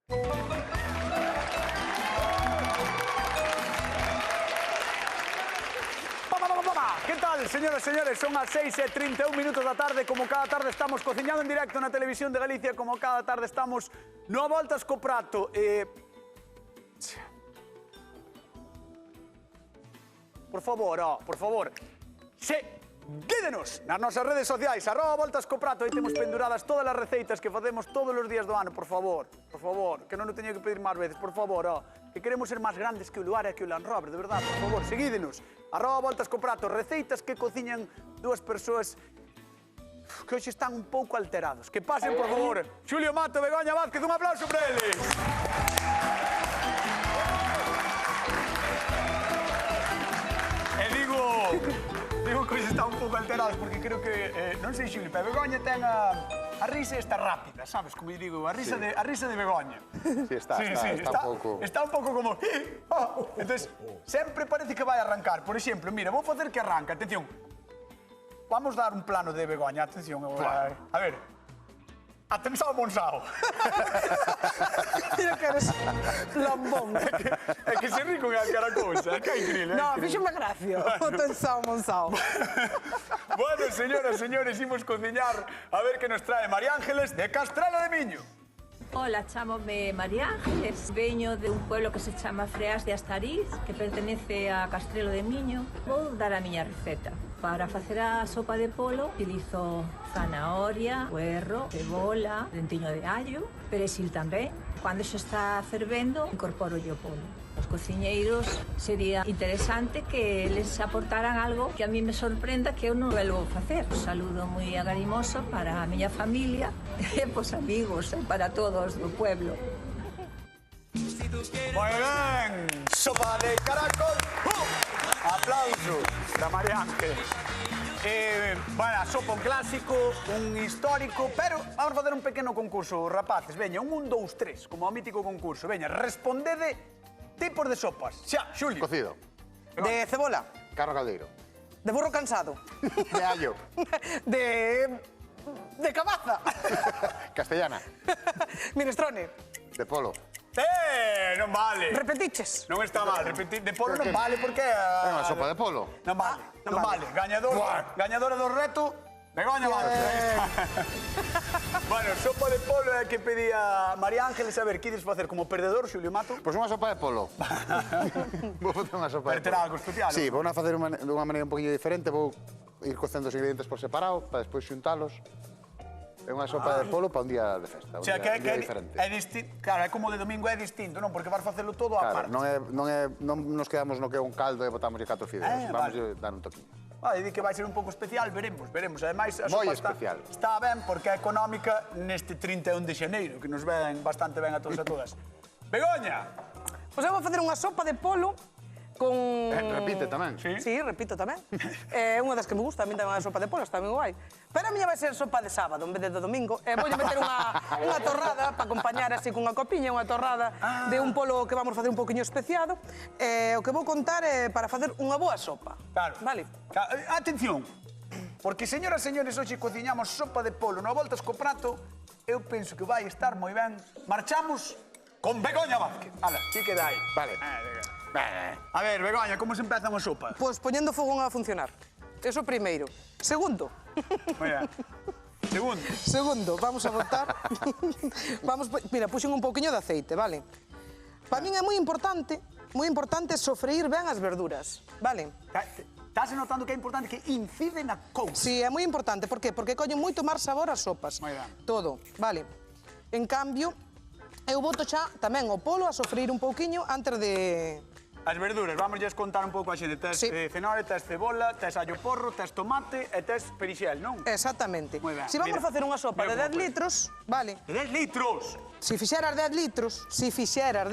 Que tal, señoras e señores? Son as 6:31 minutos da tarde. Como cada tarde estamos cociñando en directo na Televisión de Galicia, como cada tarde estamos no a voltas co prato. Por favor, por favor, seguídenos nas nosas redes sociais, @voltas co prato. Aí temos penduradas todas as receitas que facemos todos os días do ano, por favor, que non o teño que pedir máis veces, por favor, que queremos ser máis grandes que o Luar e que o Land Rover, de verdade, por favor, seguídenos, @voltas co prato, receitas que cociñan dúas persoas que hoxe están un pouco alterados. Que pasen, por favor, Xulio Mato, Begoña Vázquez, un aplauso para eles. Digo que hoxe están un pouco alterados porque creo que, non sei, Xulio, pero Begoña ten a risa esta rápida, sabes? Como eu digo, a risa de Begoña. Sí, está un pouco... Está un pouco como... Entón, sempre parece que vai arrancar. Por exemplo, mira, vou facer que arranca. Atención. Vamos dar un plano de Begoña. Atención. A ver. Atensao Monsao. Mira que eres lambón. É que se ri con aquela cousa, é que é increíble. No, fíxome gracia. Atensao Monsao. Bueno, señoras, señores, imos cociñar a ver que nos trae María Ángeles de Castrelo de Miño. Hola, chámome María Ángeles, veño de un pueblo que se chama Freás de Astariz, que pertenece a Castrelo de Miño. Vou dar a miña receta. Para facer a sopa de polo, utilizo zanahoria, puerro, cebola, dentiño de allo, perexil tamén. Cando xo está fervendo, incorporo o polo. Os cociñeiros sería interesante que les aportaran algo que a mí me sorprenda que eu non vuelvo a facer. Un saludo moi agarimoso para a miña familia e pos amigos e para todos do pueblo. Moi ben, sopa de caracol. Aplauso para María Ángeles. Bueno, sopa un clásico, un histórico, pero vamos a facer un pequeno concurso, rapaces. Veña, un 2, 3, como o mítico concurso. Veña, respondede tipos de sopas. Xa, Xulio. Cocido. De cebola. Carro caldeiro. De burro cansado. De allo. De cabaza. Castellana. Minestrone. De polo. Non vale. Repetiches. Non está mal, repetir. De polo non vale porque... É unha sopa de polo. Non vale, non vale. Gañadora do reto, Begoña Vázquez. Bueno, sopa de polo é que pedía María Ángeles. A ver, que ides facer como perdedor, Xulio Mato? Pois unha sopa de polo. Vou facer unha sopa de polo. Pero terá algo especial? Sí, vou facer dunha maneira un poquinho diferente. Vou ir cocendo os ingredientes por separado, para despois xuntalos. É unha sopa de polo para un día de festa, un día diferente. É distinto, claro, é como de domingo é distinto, non? Porque vas facelo todo á parte. Non nos quedamos no que é un caldo e botamos 4 fideos. Vamos a dar un toquinho. Di que vai ser un pouco especial, veremos. Ademais, a Moi sopa especial. Está ben porque é económica neste 31 de xaneiro, que nos ven bastante ben a todos e a todas. Begoña! Pois eu vou facer unha sopa de polo con... Repite tamén. Sí, repito tamén. É unha das que me gusta, a mí tamén a sopa de polo, está moi guai. Pero a miña vai ser sopa de sábado, en vez de domingo. E voulle meter unha torrada para acompañar así cunha copiña, unha torrada de un polo que vamos facer un poquinho especiado. O que vou contar é para facer unha boa sopa. Claro. Vale? Atención, porque, señoras e señores, hoxe cociñamos sopa de polo no voltas co prato. Eu penso que vai estar moi ben. Marchamos con Begoña Vázquez. Ala, ti queda aí. Vale. A ver, Begoña, como se empeza unha sopa? Pois poñendo fogo a funcionar. Eso primeiro. Segundo. Moi ben. Segundo, vamos a botar... Mira, puxen un pouquiño de aceite, vale? Para min é moi importante sofreír ben as verduras, vale? Estás notando que é importante que incide na cousa. Sí, é moi importante. Por qué? Porque collen moito máis sabor as sopas. Moi ben. Todo, vale? En cambio, eu boto xa tamén o polo a sofreír un pouquiño antes de... As verduras, vamos a contar un pouco a xente. Tes cenoria, tes cebola, tes allo porro, tes tomate e tes perixel, non? Exactamente. Moi ben. Se vamos facer unha sopa de 10 litros, vale? De 10 litros? Se fixeras 10 litros, Espera.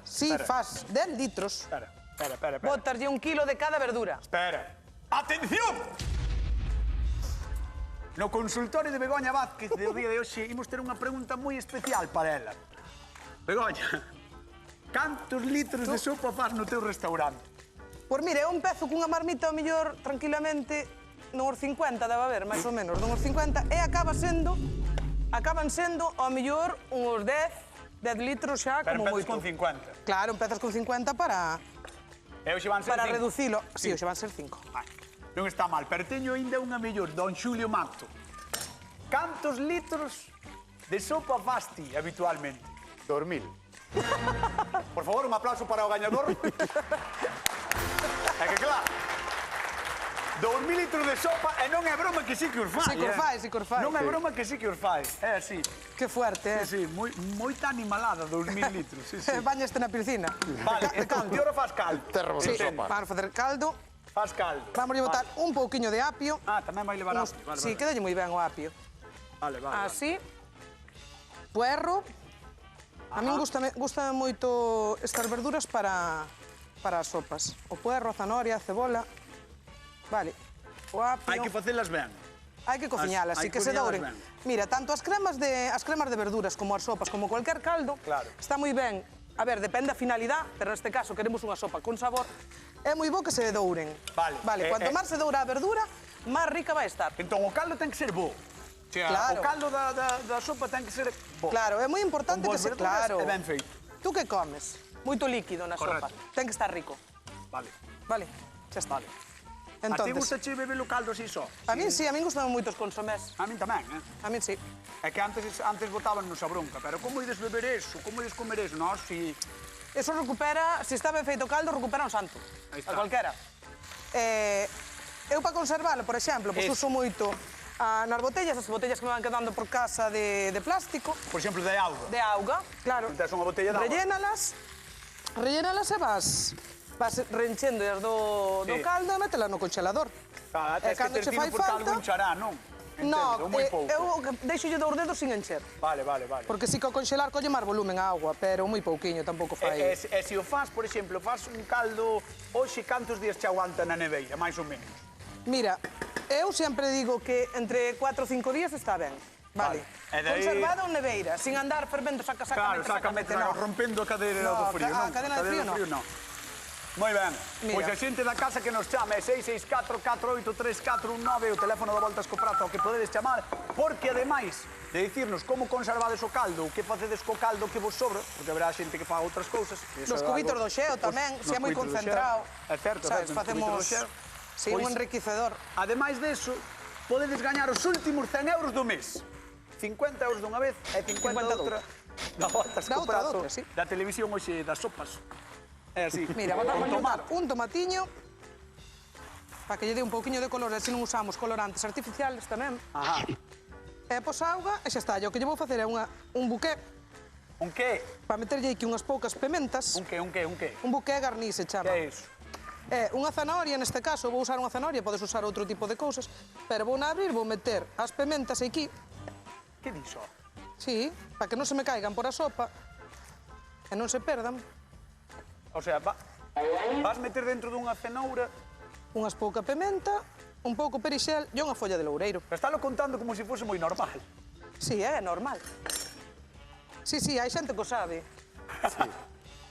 Si faz 10 litros, Espera. botaslle 1 kilo de cada verdura. Espera. Atención! No consultorio de Begoña Vázquez do día de hoxe imos ter unha pregunta moi especial para ela. Begoña, cantos litros de sopa faz no teu restaurante? Pois mire, eu empezo cunha marmita ao mellor tranquilamente nos 50, debe haber, máis ou menos, nos 50, e acaban sendo ao mellor uns 10, 10 litros xa Pero como empezas moito. con 50. Claro, empezas con 50 para E hoxe van ser 5. reducilo. Sí, hoxe van ser 5. Non está mal, pero teño ainda unha mellor, don Xulio Mato. Cantos litros de sopa fas ti habitualmente? 2000. Por favor, un aplauso para o gañador. É que claro, 2000 litros de sopa e non é broma que sí que os fai. Sí que os fai, sí que os fai. Non é broma que sí que os fai, é así. Que fuerte, Sí, moita animalada, 2000 litros, sí, sí. Bañaste na piscina. Vale, entón, ti ora fas caldo. Termo Sí, de sopa. para facer caldo, Fas caldo. vamos a botar un pouquiño de apio. Ah, tamén vai levar Unos- apio. Vale, sí, vale. quedalle moi ben o apio. Vale, vale. Así. Puerro. A min gusta moito estas verduras para as sopas. O puerro, a zanahoria, a cebola. Vale. O apio. Hai que facelas ben. Hai que cociñalas, Hai así que se cociñalas douren. ben. Mira, tanto as cremas de verduras como as sopas, como cualquier caldo, Claro. está moi ben. A ver, depende da finalidade, pero neste caso queremos unha sopa con sabor. É moi bo que se douren. Vale. Cuanto máis se doura a verdura, máis rica vai estar. Entón, o caldo ten que ser bo. O sea, Claro. o caldo da sopa ten que ser bo. Claro, é moi importante Con que boas se... verduras Claro. e ben feito. Tú que comes? Moito líquido na Correcto. sopa. Ten que estar rico. Vale. Vale, xa está. Vale. A ti Entonces, gusta che beber o caldo así só? a min sí, a min gustan moito os consomés. A min tamén, A min sí. É que antes botaban nos a bronca, pero como ides beber eso? Como ides comer eso? No, si... Eso recupera, se está ben feito o caldo, recupera un santo. Aí está. A cualquera. Eu para conservalo, por exemplo, pois uso moito nas botellas, as botellas que me van quedando por casa de plástico, Por exemplo, de auga. de auga, claro. Tes unha botella de auga. Rellénalas e vas reenchendo do Sí. caldo e métela no congelador. Claro, tes que cando ter che fino fai porque falta- algo hinchará, non? No, Entendo, moi pouco. eu deixolle dous dedos sin encher. Vale. Porque si que ao congelar colle máis volumen a agua, pero moi pouquiño, tampouco fai. E se o fas, por exemplo, fas un caldo, hoxe cantos días te aguanta na neveira, máis ou menos? Mira, eu sempre digo que entre 4 ou 5 días está ben. Vale. E de aí- Conservado en neveira, sin andar fervendo, saca, Claro, sácame, rompendo a cadeira do frío, a non? cadena de frío non. Moi ben. Mira. Pois a xente da casa que nos chame é 664-483-419, o teléfono da Voltas co Prato ao que podedes chamar, porque ademais de dicirnos como conservades o caldo, o que facedes co caldo que vos sobra, porque haberá xente que faga outras cousas. e iso Nos é cubitos algo- do xeo tamén, Nos se é moi cubitos do concentrado. xeo. É certo, Sabes, nos facemos cubitos do xeo. sí, Pois, un enriquecedor. ademais deso, podedes gañar os últimos 100 euros do mes. 50 euros dunha vez e 50 50 outra. Da Voltas Da co outra, Prato, doutra, sí. da televisión hoxe das sopas. É así. Mira, vamos a Con botar tomate. un tomatiño para que lle dé un pouquiño de color, así non usamos colorantes artificiales tamén. Ajá. E pos auga e xa está. O que lle vou facer é un buqué Un que? para meterlle aquí unhas poucas pementas. Un que? Un buqué garniz se chama. Que é iso? É unha zanahoria, neste caso, vou usar unha zanahoria, podes usar outro tipo de cousas, pero vou na abrir, vou meter as pementas aquí, Que dixo? sí, para que non se me caigan por a sopa e non se perdan. O sea, vas meter dentro dunha cenoura, Unhas pouca pementa, un pouco perixel e unha folla de loureiro. pero estálo contando como se fose moi normal. Sí, é normal. Sí, hai xente que o sabe.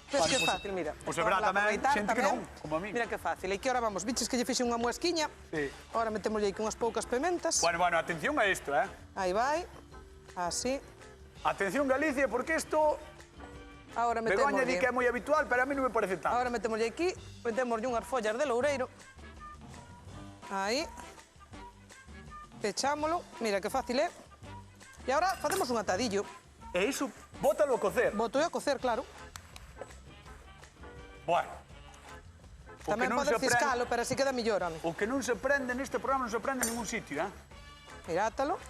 Ves que é fácil, mira. pois habrá Vamos a tamén aproveitar xente que tamén. non, como a mí. Mira que fácil. E que ahora vamos, biches que lle fixe unha muesquiña. Sí. Ahora metémoslle aquí unhas poucas pementas. Bueno, atención a isto, Aí vai. Así. Atención, Galicia, porque isto, Ahora Begoña metémoslle. di que é moi habitual, pero a mí non me parece tanto. Ahora metémoslle aquí, metémoslle unhas follas de loureiro. Aí. Pechámolo. Mira que fácil é. E agora facemos un atadillo. E iso, bótalo a cocer. Boto a cocer, claro. Bueno. O Tamén que non podes se aprende- fiscalo, pero así queda mellor, home. O que non se aprende neste programa non se aprende en ningún sitio, Mirátalo.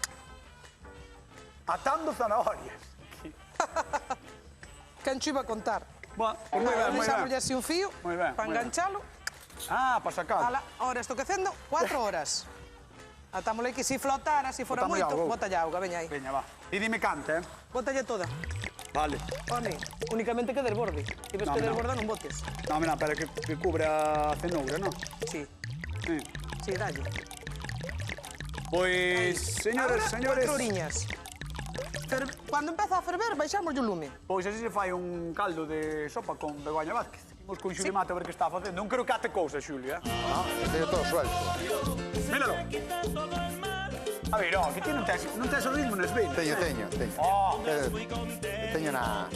Atando zanahorias. Quen cho iba a contar? Bueno, pues moi ben, moi Deixámoslle ben. así un fío Moi ben, para moi ben. enganchalo. Ah, para sacar. Ala, ahora estou quecendo 4 horas. Atámosle aquí, si flotara, si fora Botamos moito, auga. botalle auga, veña aí. Veña, va. E dime canta, Bótalle toda. Vale. Home, únicamente que desborde. Si ves No, que no. desborda, non botes. No, mira, pero que cubra a cenoura, non? Sí, Sí. sí, dalle. Pois, señores, Ahora, señores... 4 oriñas. Cando empeza a ferver, baixamos o lume. Pois así se fai un caldo de sopa con Begoña Vázquez. Imos con Xulio Mate a ver que está facendo. Non creo que ate cousa, Xulio, Teño todo suelto. Míralo. A ver, que ti non tes o ritmo nas venas. Teño. Oh, Teño na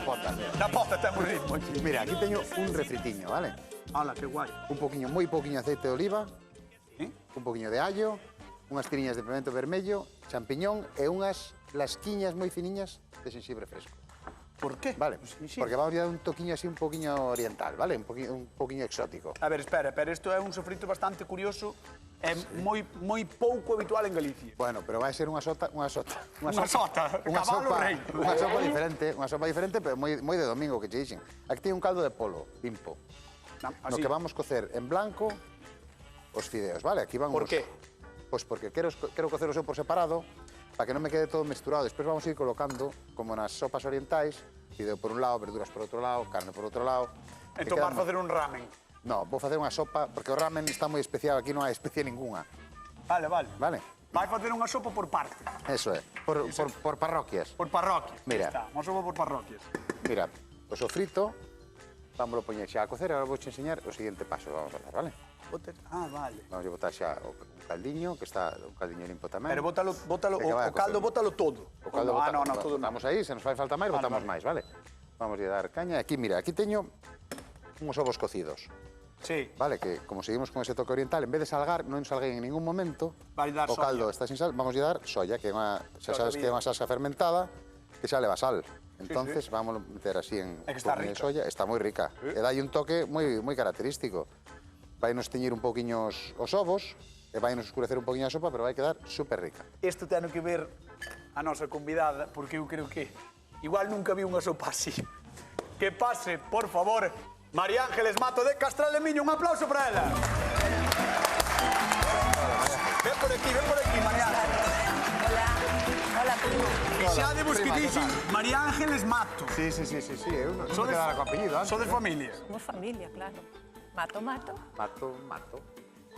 pota. na pota temos ritmo. Mira, aquí teño un refritiño, vale? Hala, que guai. Un poquinho, moi poquinho aceite de oliva, ¿Eh? un poquinho de allo, unhas tiriñas de pimento vermello, champiñón e unhas lasquiñas moi finiñas de xenxibre fresco. Por qué? Vale, Pues, sí. porque vamos a dar un toquiño así un poquinho oriental, vale? Un poquinho exótico. A ver, espera, pero isto é un sofrito bastante curioso e moi pouco habitual en Galicia. Bueno, pero vai ser unha sota, Unha sota, unha cabalo sopa, rei. unha sopa diferente, pero moi de domingo que che dixen. Aquí ten un caldo de polo, limpo. No Así. que vamos cocer en blanco os fideos, vale? Aquí van Por os- qué? Pois porque quero cocer o seu por separado para que non me quede todo mesturado. Despois vamos a ir colocando, como nas sopas orientais, fideo por un lado, verduras por outro lado, carne por outro lado. que Entón queda vas facer un ramen. No, vou facer unha sopa, porque o ramen está moi especial, aquí non hai especie ninguna, Vale. vale? Vai facer unha sopa por parte, Eso é, por parroquias. por parroquias. Mira. Está, unha sopa por parroquias. Mira, o sofrito, vámoslo poñer xa a cocer, agora vou enseñar o seguinte paso, vamos a facer, vale? Vale. Vamos a botar xa o caldiño, que está un caldiño limpo tamén. Pero bótalo, Que vai a o caldo cocer. bótalo todo. O caldo no, todo non. botamos aí, se nos fai falta máis, botamos vale. máis, vale? Vamos a dar caña. Aquí, mira, aquí teño uns ovos cocidos, Sí. vale? Que, como seguimos con ese toque oriental, en vez de salgar, non salguei en ningún momento. Vai dar o caldo soia. está sin sal, vamos a dar soya, que é unha, xa Soia sabes que é unha salsa fermentada, que xa leva sal. Entonces, vamos a meter así en É que un está poquinho de rica. soya. Está moi rica. E dai un toque moi característico. Vai nos teñir un poquinho os ovos, e vai nos escurecer un poquinho a sopa, pero vai quedar super rica. Isto ten que ver a nosa convidada, porque eu creo que igual nunca vi unha sopa así. Que pase, por favor, María Ángeles Mato de Castral de Miño. Un aplauso para ela. Ven por aquí, María Ángeles. Hola, primo. E xa de vos que prima, que dixen María Ángeles Mato. Sí, eu non Sodes- me quedara co apellido antes. Sodes familia. Somos familia, claro. Mato. Mato.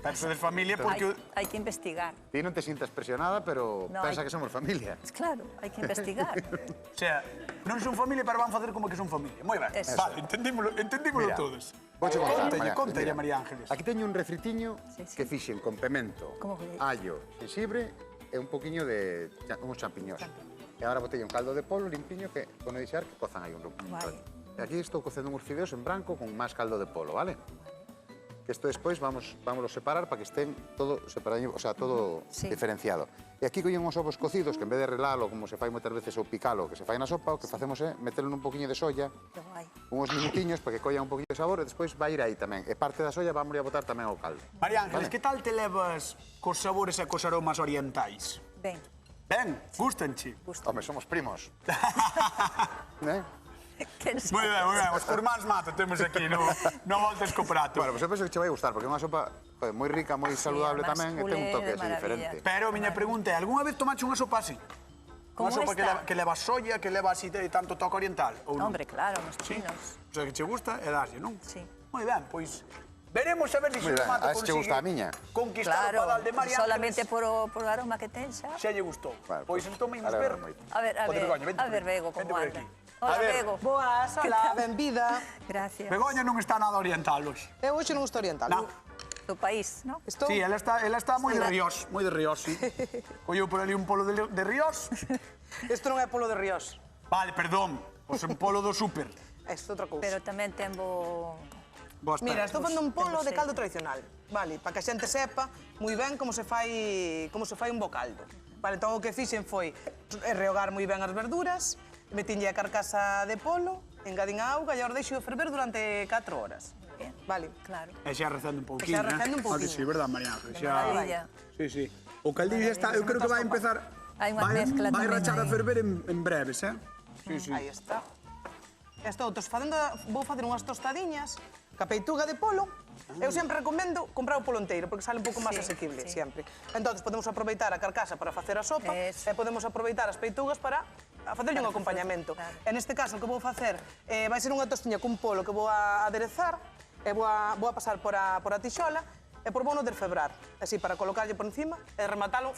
Pero sodes familia porque... Hay que investigar. Ti non te sintas presionada, pero No, pensa hai- que somos familia. Pues claro, hay que investigar. O sea, non son familia, pero van facer como que son familia. Moi ben. Eso. Vale, entendímolo Mira, todos. Vouche contar, Contalle, María. María Ángeles. Aquí teño un refritiño Sí, sí. que fixen con pemento, Como que- allo, xenxibre e un poquinho de uns champiñóns. E agora botei un caldo de polo limpiño que, con deixar que cozan aí un Guai. rato. E aquí estou cocendo uns fideos en branco con máis caldo de polo, vale? Que isto despois vamos a separar para que estén todo separado, o sea, todo Sí. diferenciado. E aquí collen uns ovos cocidos que en vez de relalo, como se fai moitas veces, ou picalo, que se fai na sopa, o que facemos é metelo nun poquinho de soya, Qué guay. uns minutiños para que collan un poquinho de sabor e despois vai ir aí tamén. E parte da soya vamos a botar tamén ao caldo. María Ángeles, que tal te levas cos sabores e cos aromas orientais? Ven, Ben, gustanche. Home, somos primos. eh? ¿quieres? Moi ben. Os curmáns Mato temos aquí no voltes co prato. Bueno, pues eu penso que che vai gustar, porque é unha sopa joder, moi rica, moi saludable además tamén, e ten un pulé toque de así maravilla. diferente. Pero a miña pregunta é, algunha vez tomache unha sopa así? ¿Cómo Unha sopa esta? que leva soya, que leva así tanto toque oriental? Ou non? Hombre, claro, los Sí? chinos. O sea, que che gusta e darlle, non? Sí. Moi ben, pois veremos a ver se Moi o ben, Mato a ver se che gusta a miña. conquistar Claro, o padal de María solamente Ángeles. por el aroma que tensa. Xa lle gustou. Vale, Pois entón imos alegro ver. moito. A ver, Bego, Vente ¿cómo por anda? aquí. Hola, A ver, Bego. Boas, hola, benvida. Gracias. Begoña non está nada oriental hoxe. Eu hoxe non estou oriental. Non. Tu país, ¿no? Estou... Sí, ela está moi de Ríos, sí. Colleu por ali un polo de Ríos. Isto non é polo de Ríos. Vale, perdón, pois un polo do súper. Isto é outra cousa. Pero tamén tengo... Boa, Mira, estou facendo un polo de Temos caldo tradicional, vale, para que a xente sepa moi ben como se fai un bo caldo. Vale, entón o que fixen foi rehogar moi ben as verduras, metinlle a carcasa de polo, engadín a auga e agora deixo ferver durante 4 horas. Bien. Vale. Claro. E xa recendo un pouquinho, Xa recendo un pouquiño. Sí, verdad, María Ángeles? De maravilla. Sí. O caldillo xa está, eu creo que vai empezar... Hai unha mezcla vai tamén rachar a aí. ferver en breves, Sí. Aí está. Estou vou facer unhas tostadiñas ca peituga de polo. Eu sempre recomendo comprar o polo enteiro, porque sale un pouco máis Sí, asequible, sí. sempre. Entón, podemos aproveitar a carcasa para facer a sopa Eso. e podemos aproveitar as peitugas para facerlle un Para facer, acompañamento. claro. En este caso, o que vou facer vai ser unha tostiña cun polo que vou a aderezar e vou a pasar por a tixola e por vou no desfebrar, así para colocarlle por encima e rematalo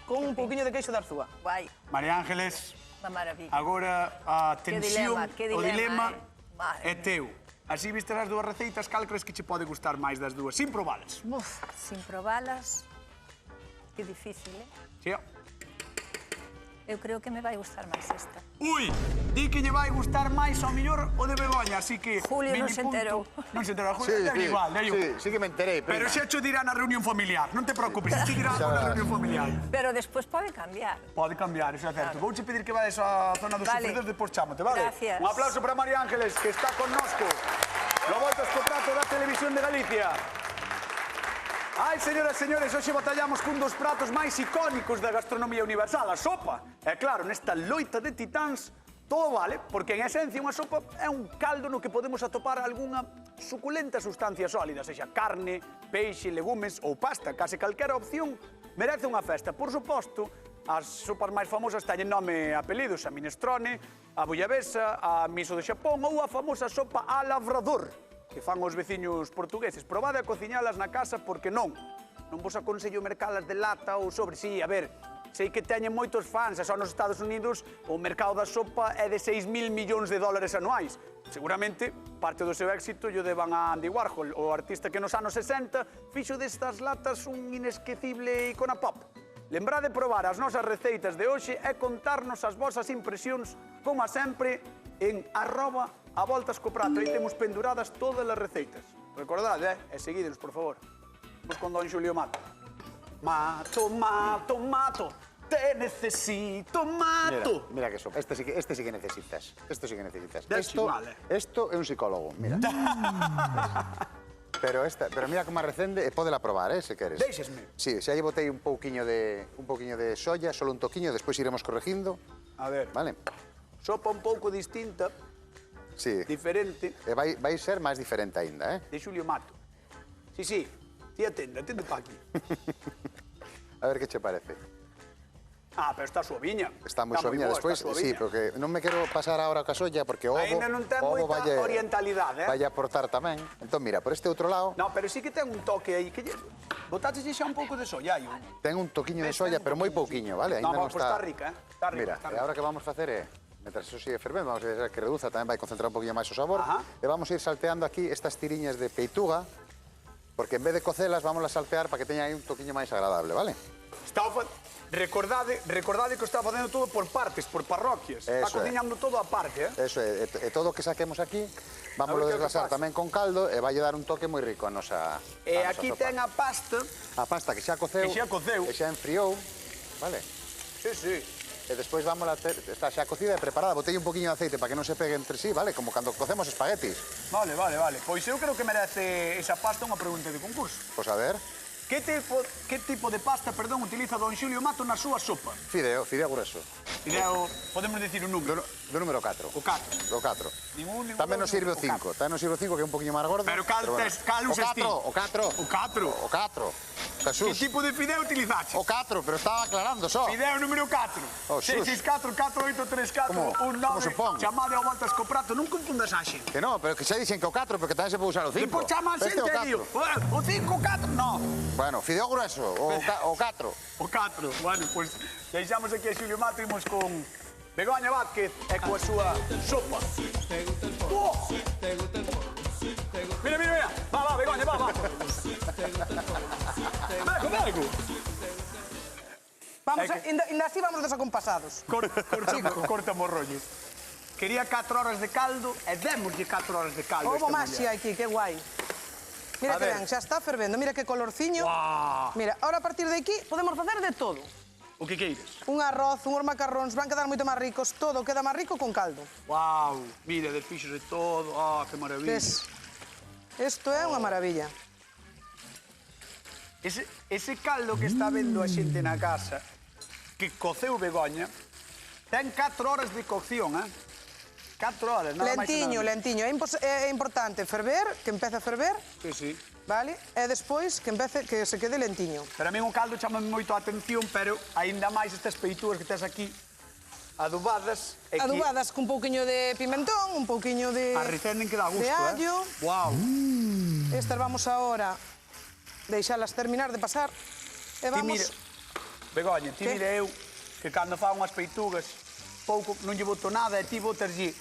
con un pouquiño de queixo de arzúa. Guai, María Ángeles, unha maravilla. agora a tensión, qué o dilema Madre é teu. Así vistes as dúas receitas, cal crees que che pode gustar máis das dúas, sin probalas? Uf, sin probalas, Que difícil, eh? Sí, ó. Eu creo que me vai gustar máis esta. Ui, di que lle vai gustar máis ao mellor o de Begoña, así que... Julio non se enterou. Non se enterou, Julio, é igual, é igual. Sí que me enterei, Pero prima. xa cho dirá na reunión familiar, non te preocupes, xa te dirá na reunión familiar. Pero despois pode cambiar. Pode cambiar, eso é certo. Vouche pedir que vades á zona dos Vale. sufridos, depois chámote, vale? Gracias. Un aplauso para María Ángeles, que está connosco. No Voltas co Prato da Televisión de Galicia. Ai, señoras e señores, hoxe batallamos cun dos pratos máis icónicos da gastronomía universal, a sopa. E claro, nesta loita de titáns, todo vale, porque en esencia unha sopa é un caldo no que podemos atopar algunha suculenta sustancia sólida, sexa carne, peixe, legumes ou pasta, case calquera opción merece unha festa. Por suposto, as sopas máis famosas teñen nome e apelidos, a minestrone, a bullabesa, a miso de Xapón ou a famosa sopa a lavrador, que fan os veciños portugueses. Probade a cociñalas na casa porque non vos aconsello mercalas de lata ou sobre. Sí, a ver, sei que teñen moitos fans, e só nos Estados Unidos o mercado da sopa é de 6.000 millóns de dólares anuais. Seguramente, parte do seu éxito lle deban a Andy Warhol, o artista que nos anos 60 fixo destas latas un inesquecible icona pop. Lembrade probar as nosas receitas de hoxe e contarnos as vosas impresións, como a sempre, en @avoltascoprato. Aí temos penduradas todas as receitas. Recordade, e seguídenos, por favor. Vamos con don Xulio Mato. Mato, mato, mato, te necesito, mato. Mira que sopa. Este sí que necesitas. Esto sí que necesitas. Deixe mal, Esto é un psicólogo, mira. Pero mira como a recende e podela probar, se queres. Deixesme. Sí, xa lle botei un pouquiño de soya, solo un toquiño, despois iremos corregindo. A ver, Vale? sopa un pouco distinta, Sí. diferente, E vai ser máis diferente aínda, de Xulio Mato. Sí, ti atende pa aquí. A ver que che parece. Ah, pero está suaviña. Está moi suaviña. Despois, sí, porque non me quero pasar agora ca soya, porque o ovo... Aínda non ten moita orientalidade, Vai a aportar tamén. Entón, mira, por este outro lado, No, pero sí que ten un toque aí, que botaches xa un pouco de soya, aí. ten un toquiño de soya, pero moi pouquiño, vale? No, Aínda pues está rica, Está rica, Mira, está e rica. agora que vamos facer é, mentras eso sigue fervendo, vamos a deixar que reduza, tamén vai concentrar un poquinho máis o sabor, Ajá. e vamos a ir salteando aquí estas tiriñas de peituga, porque en vez de cocelas, vamos a saltear para que teña aí un toquiño máis agradable, vale? Recordade que o está facendo todo por partes, por parroquias. Está Eso é. cociñando todo aparte, Eso é, e todo o que saquemos aquí, vamos A ver a que desglasar pasa. tamén con caldo e vai dar un toque moi rico a nosa E nosa aquí sopa. ten a pasta. A pasta que xa coceu, Que xa coceu. e xa enfriou, vale? Sí. E despois vamos a ter, está xa cocida e preparada, botei un poquinho de aceite para que non se pegue entre sí, vale? Como cando cocemos espaguetis. Vale. Pois eu creo que merece esa pasta unha pregunta de concurso. Pois a ver, Que tipo de pasta, utiliza don Xulio Mato na súa sopa? fideo grueso, Fideo, podemos decir un número. do número 4. O 4. O 4. Ningún Tamén nos sirve o o 5, tamén nos sirve o 5 que é un poquinho máis gordo. Pero cal bueno. usas ti? O 4. O 4. O 4. Que Jesús. tipo de fideo utilizaste? O 4, pero estaba aclarando só. Fideo número 4. Oh, sus. 664 4834 Como se pon? Chamade ao Voltas co Prato, non confundas a xente. Que non, pero que xa dixen que o 4, pero que tamén se pode usar o 5. Depois chaman Este xente é o e digo, 4. o 5, o 4, no. Bueno, fideo grueso, o 4. O 4. Bueno, pois deixamos aquí a Xulio Mato e imos con Begoña Vázquez e coa súa sopa. Oh! Mira. Va, Begoña, va. Vergo. Vamos, ainda así vamos desacompasados. Cortamos rollos. Quería 4 horas de caldo e démoslle 4 horas de caldo. Ovo maxi aquí, que guai. Mira A que ver. ben, xa está fervendo, mira que colorciño. Guau. Mira, ahora a partir de aquí podemos facer de todo. O que queiras. Un arroz, uns macarróns, van quedar moito máis ricos, todo queda máis rico con caldo. Wow, mira, desfixos de todo. Ah, que maravilla. Ves? Isto é unha maravilla. Ese caldo que está vendo a xente na casa, que coceu Begoña, ten 4 horas de cocción, 4 horas, nada máis e nada. Lentiño. É importante ferver, que empece a ferver, Sí. vale? E despois que se quede lentiño. Pero a mí o caldo chama moito a atención, pero aínda máis estas peitugas que tes aquí, adubadas. E Adubadas con un pouquiño de pimentón, un pouquiño de... A recenden que dá gusto, de allo. Wow. Estas vamos ahora deixalas terminar de pasar. E Ti vamos... mira, Begoña, ti Que? mira eu, que cando fago unhas peitugas, pouco non lle boto nada, e ti botaslle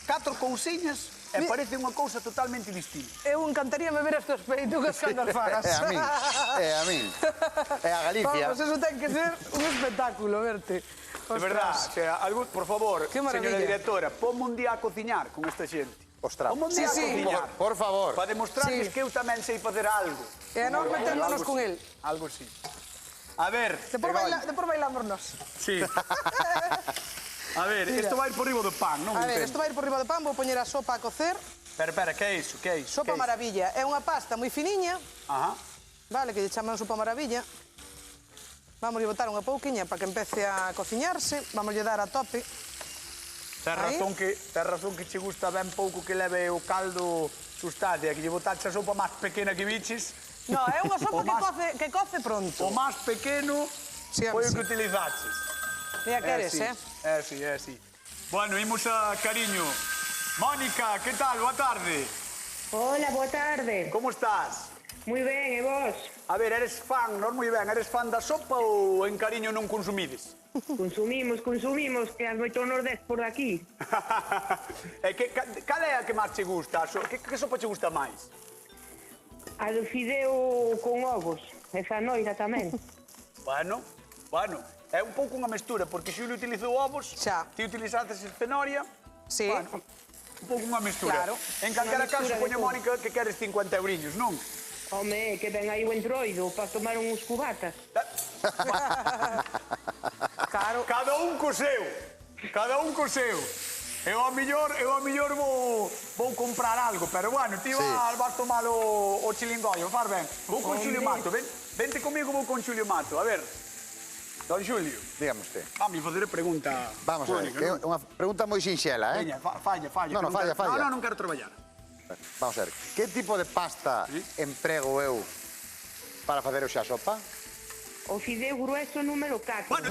4 cousiñas e parece unha cousa totalmente distinta. Eu encantaríame ver estes peitugas cando as fagas. É a min, é a min. É a Galicia. Vamos, eso ten que ser un espectáculo, verte. De verdad, o sea, por favor, Qué maravilla. señora directora, ponme un día a cociñar con esta xente. Ostras. Ponme un día a cociñar. Por favor. Para demostrarles Sí. que eu tamén sei facer algo. E a nós metémonos Algo con sí, el. Algo sí. A ver, Depois bailámonos. sí. A ver, isto vai por riba do pan, non A ver, entendo. isto vai por riba do pan, vou poñer a sopa a cocer. Espera, que é iso? Que é iso? Sopa Que é iso? maravilla. É unha pasta moi finiña, Ajá. vale, que lle chaman sopa maravilla. Vamos a botar unha pouquiña para que empece a cociñarse. Vamos a dar a tope. Ten razón que che gusta ben pouco que leve o caldo sustancia, que lle botaxe a sopa máis pequena que biches. No, é unha sopa O más- que coce pronto. O máis pequeno Sí, foi o sí. que utilizaches. Mira, queres, sí, eh? sí, é sí. Bueno, imos a cariño. Mónica, que tal? Boa tarde. Hola, boa tarde. Como estás? Moi ben, e vos? A ver, eres fan, non moi ben, eres fan da sopa ou en cariño non consumides? Consumimos, que as moito nordés por aquí. E cal é a que máis che gusta? Que sopa che gusta máis? A do fideo con ovos, e fanoira tamén. Bueno, é un pouco unha mestura, porque Xulio utilizou ovos, Xa. ti utilizaste cenoria, Sí. bueno, un pouco unha mestura. Claro. En calquera Unha mestura caso, de poña todo. Mónica que queres 50 eurillos, non? Home, que ven aí o entroido para tomar uns cubatas. Claro. Cada un co seu. Eu a millor vou comprar algo, pero bueno, ti vas tomar o chilingollo, far ben. Vou con Xulio Mato, vente comigo, vou con Xulio Mato. A ver, don Xulio, Dígame usted. vamos fazer a pregunta. Vamos a ver, Mónica, que é non? unha pregunta moi sinxela, Veña, falla. No, que falla. quero- Non quero traballar. Vamos a ver, que tipo de pasta emprego eu para facer xa sopa? O fideo grueso número 4. Bueno,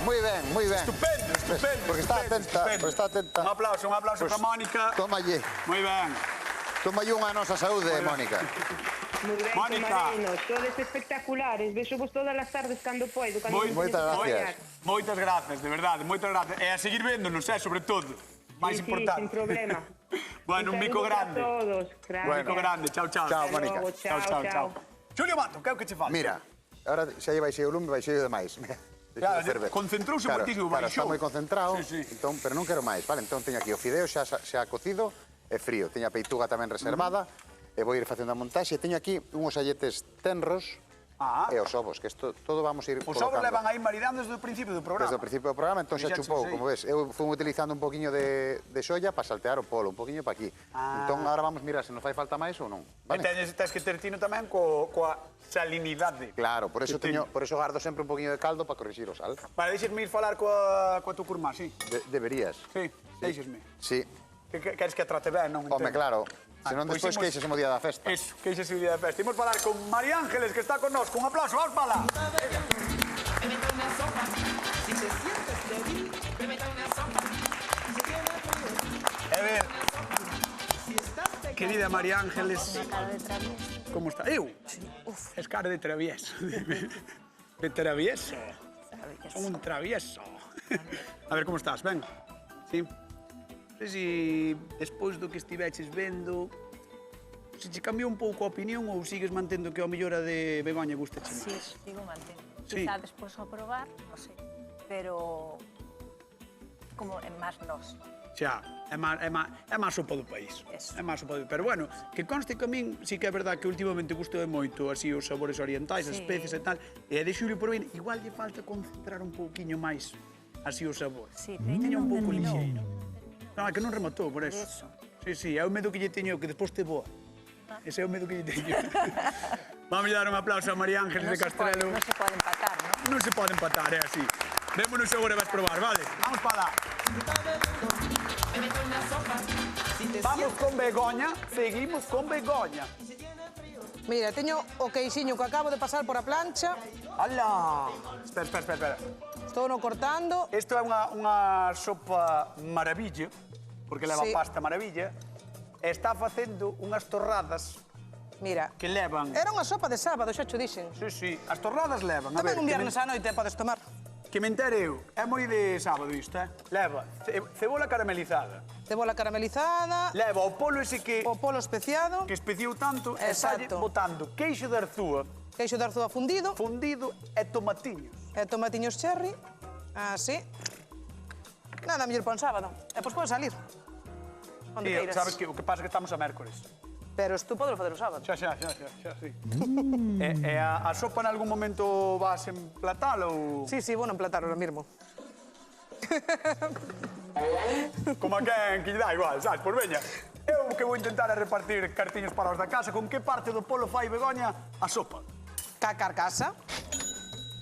Moi ben. Estupendo. Porque está atenta. Un aplauso Pues, para Mónica. Tómalle unha a nosa saúde, Mónica. Moi ben, Mónica. camarinos, todos espectaculares. Vexo vos todas as tardes cando poido. Cando Moitas gracias. Moitas gracias, de verdade, moitas gracias. E a seguir véndonos, sobre todo. Máis Sí, importante. sin problema. Bueno, un bico saludo grande. A todos. Gracias. Un bico grande. Chao. Chao, Mónica. Logo, chao. Xulio Mato, que é o que che falta? Mira, ahora xa lle baixei o lume, baixei o demais. Claro, concentrouse moitísimo, Claro, está baixou. moi concentrado, Sí. entón, pero non quero máis, vale? Entón teño aquí o fideo xa cocido e frío. Teño a peituga tamén reservada e vou ir facendo a montaxe. Teño aquí unhos alletes tenros e os ovos, que isto todo vamos a ir Os colocando. ovos levan aí maridando desde o principio do programa. Desde o principio do programa, entón xa Fixaches chupou, aí. como ves. Eu fui utilizando un poquinho de solla para saltear o polo, un poquinho para aquí. Entón, agora vamos mirar se nos fai falta máis ou non. E Vale? tes que ter tino tamén coa salinidade. Claro, por eso que teño. por eso gardo sempre un poquinho de caldo para corrixir o sal. Vale, deixesme ir falar coa tu curmá, sí. Deberías. Sí, deixesme. Sí. Que queres que a trate ben, non? Home, Entendo. claro. Se non Pois despois imos- queixes o día da festa. Eso, que ixe é o día de festa. Imos falar con María Ángeles, que está con nós. Un aplauso, vamos para lá. A ver, querida María Ángeles, Cara de travieso. como está? Eu? Es cara de travieso. De travieso. Son un travieso. A ver, como estás? Ben? Sí? Non sei se despois do que estiveches vendo, se che cambiou un pouco a opinión ou sigues mantendo que ao mellor a de Begoña gustache Sí, máis? digo mantén. Sí. Quizá despois ao probar, non sei. Pero como é máis nós. Xa, é máis sopa do país. Eso. É máis sopa do país. Pero bueno, que conste que a min sí que é verdad que últimamente gustou moito así os sabores orientais, as Sí. especies e tal. E de Xulio por ben, igual lle falta concentrar un pouquiño máis así o sabor. Sí, Teña un non pouco terminou. lixeiro. Non, é que non rematou, por eso. Eso. Sí, é o medo que lle teño, que despois te boa. Ese é o medo que lle teño. Vamos a dar un aplauso a María Ángeles de Castrelo. Non se pode empatar, non? Non se pode empatar, é así. Vémonos agora e vas probar, vale? Vamos para lá. Vamos con Begoña, seguimos con Begoña. Mira, teño o queixiño que acabo de pasar por a plancha. ¡Hala! Espera. Estou no cortando. Isto é unha sopa maravilla, porque leva Sí. pasta maravilla, e está facendo unhas torradas Mira. que levan... Era unha sopa de sábado, xa cho dixen. Sí, as torradas levan. A ver, Tamén un viernes á noite podes tomar. Que me entere eu, é moi de sábado isto, Leva cebola caramelizada. Cebola caramelizada, Leva o polo ese que o polo especiado, especiou tanto e salle Exacto. botando queixo de arzúa queixo de arzúa fundido fundido e tomatiños. e tomatiños cherry. Así. Nada mellor para un sábado. E pois pode salir. Onde Sí, queiras. sabes que o que pasa é que estamos a mércores. Pero tú podes facer o sábado. Xa, sí. E a sopa en algún momento vas a emplatala ou... Sí, bueno, emplatar ahora mismo. Como a quen que lle dá igual, sabes? Pois veña, eu que vou intentar é repartir cartiños para os da casa. Con que parte do polo fai Begoña a sopa? Ca carcasa.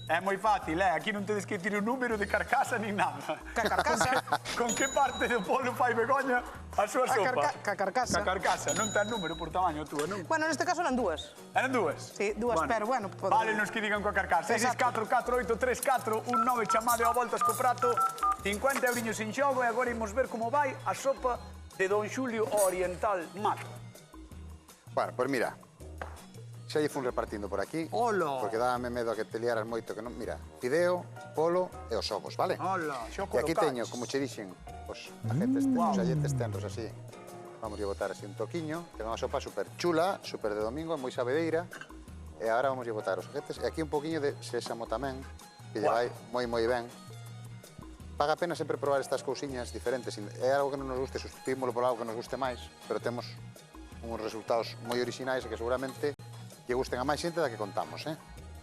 É moi fácil, aquí non tedes que tirar un número de carcasa nin nada. Ca carcasa. Con que parte do polo fai Begoña a súa sopa? Ca carcasa. Ca carcasa, non ten número por tamaño a túa, non? Bueno, neste caso eran dúas. Eran dúas? Sí, dúas, pero bueno, podemos. Vale, nos que digan coa carcasa. 6, 4, 4, 8, 3, 4, 1, 9, chamade a voltas co prato. 50 euriños en xogo e agora imos ver como vai a sopa de Don Xulio Oriental Mato. Bueno, pois mira, xa lle fun repartindo por aquí. Hola. Porque dábame medo a que te liaras moito que non... Mira, fideo, polo e os ovos, vale? Hola, xo E aquí colocades. teño, como che dixen, os alletes tenros así. Vamos a botar así un toquiño, que é unha sopa super chula, super de domingo, moi sabedeira. E agora vamos a botar os ajetes. E aquí un poquinho de sésamo tamén, que lle vai moi ben. Paga a pena sempre probar estas cousiñas diferentes. É algo que non nos guste, sustituímoslo por algo que nos guste máis, pero temos uns resultados moi orixinais e que seguramente lle gusten a máis xente da que contamos,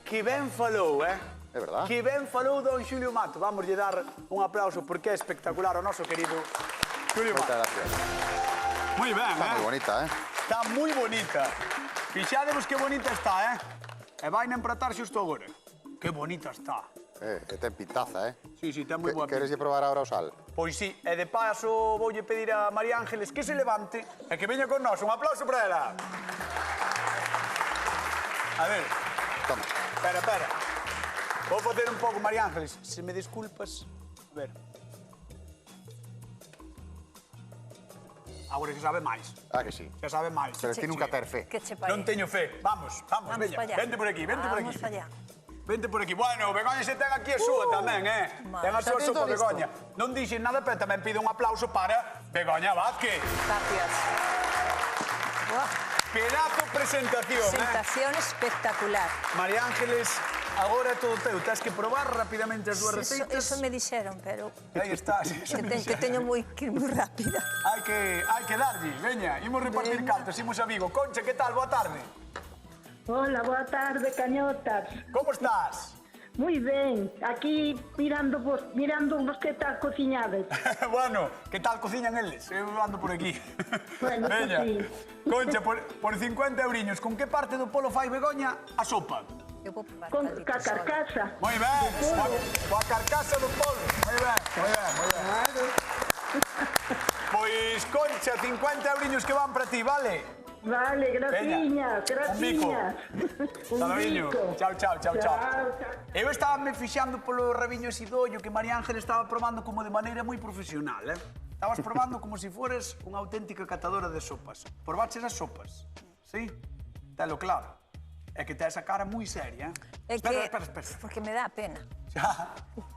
Que ben falou, É verdad? Que ben falou Don Xulio Mato. Vamos lle dar un aplauso porque é espectacular o noso querido Xulio Moitas Mato. gracias. Moi ben, Está moi bonita, Está moi bonita. Fixadevos que bonita está, E vai na empratar xusto agora. Que bonita está. E ten pintaza, Sí, ten moi boa pinta. Queres lle probar agora o sal? Pois sí, e de paso voulle pedir a María Ángeles que se levante e que veña con nós. Un aplauso para ela. A ver, Toma. espera. Vou facer un pouco, María Ángeles, se me desculpas. A ver. Agora que sabe máis. Ah, que sí. Xa sabe máis. Pero ti nunca ter fe. Que che Non parece? teño fe. Vamos, veña. para allá. Vente por aquí, vente por aquí. Vamos allá. Vente por aquí. Bueno, Begoña se ten aquí a súa tamén, Ten a súa Está sopa, todo listo. Begoña. Non dixen nada, pero tamén pido un aplauso para Begoña Vázquez. Gracias. Pedazo presentación, Presentación espectacular. María Ángeles, agora é todo teu. Tens que probar rapidamente as dúas receitas. Eso me dixeron, pero Aí está. Eso me que dixeron. teño que ir moi rápida. Hai que darlle. Veña, imos repartir cartas, imos a Vigo. Concha, que tal? Boa tarde. Hola, boa tarde, cañotas. Como estás? Moi ben, aquí mirando vos que tal cociñades. Bueno, que tal cociñan eles? Eu ando por aquí. Bueno, Veña, sí. Concha, por 50 euriños, con que parte do polo fai Begoña a sopa? Eu vou probar Con caldito ca sola. carcasa. Moi ben, coa carcasa do polo. Moi ben. Pois, Concha, 50 euriños que van para ti, vale? Vale, graciñas, graciñas. Salaviño. Chao. Chao. Eu estaba me fixando polo rabiño esidollo que María Ángeles estaba probando como de maneira moi profesional, Estabas probando como se fores unha auténtica catadora de sopas. Probaches as sopas, sí? Telo claro. É que te esa cara moi seria, É que Espera. porque me dá pena. Xa.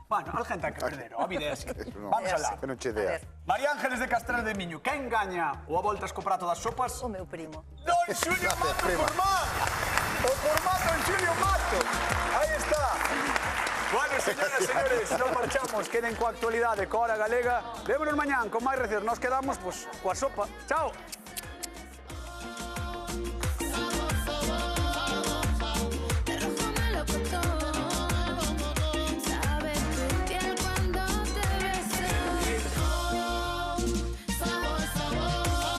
Bueno, alguén ten que perder, a vida é así. Non. Vamos alá. Que non che A idea. ver. María Ángeles de Castrelo de Miño, quen gaña o a voltas co prato das sopas? O meu primo. Don Xulio Gracias, Mato prima. Formán. O Formán Don Xulio Mato. Aí está. Bueno, señoras e señores, non marchamos. Queden coa actualidade, coa hora galega. Vémonos mañán con máis receos. Nos quedamos, coa sopa. Chao.